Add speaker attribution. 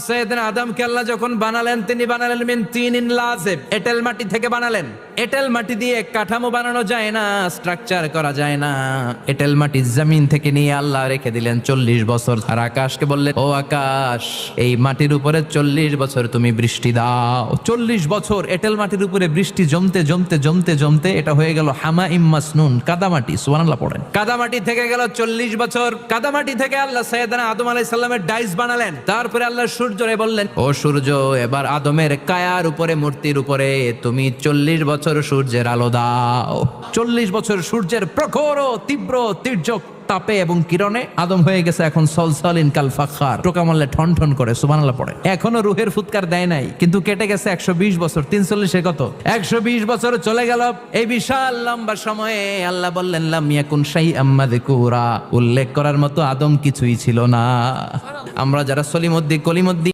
Speaker 1: সৈয়দনা আদমকে আল্লাহ যখন বানালেন, তিনি বানালেন মিন তিনিন লাযিব, এঁটেল মাটি থেকে বানালেন। এঁটেল মাটি দিয়ে কাঠামো বানানো যায় না, স্ট্রাকচার করা যায় না। এঁটেল মাটি জমিন থেকে নিয়ে আল্লাহ রেখে দিলেন 40 বছর। আর আকাশকে বললেন, ও আকাশ, এই মাটির উপরে 40 বছর তুমি বৃষ্টি দাও। 40 বছর এঁটেল মাটির উপরে বৃষ্টি জমতে জমতে জমতে জমতে এটা হয়ে গেল হামাইম মাসনুন, কাদামাটি। সুবহানাল্লাহ পড়েন। কাদামাটি থেকে গেল 40 বছর। কাদামাটি থেকে আল্লাহ সাইয়েদনা আদম আলাইহিস সালামের ডাইস বানালেন। তারপরে আল্লাহ সূর্যরে বললেন, ও সূর্য, এবার আদমের কায়ার উপরে, মূর্তির উপরে তুমি 40 বছর সূর্যের আলো দাও। 40 বছর সূর্যের প্রখর ও তীব্র তির্যক তাপে এবং কিরণে আদম হয়ে গেছে এখন সলসলিন কাল ফাখার, টোকা মারলে ঠন ঠন করে। সুবহানাল্লাহ পড়ে। এখনো রুহের ফুৎকার দেয় নাই, কিন্তু কেটে গেছে 120 বছর। 340 কত? 120 বছর চলে গেল। এই বিশাল লম্বা সময়ে আল্লাহ বললেন, লাম ইয়াকুন শাইআম মাযকুরা, উল্লেখ করার মতো আদম কিছুই ছিল না। আমরা যারা সলিমুদ্দিন কলিমুদ্দিন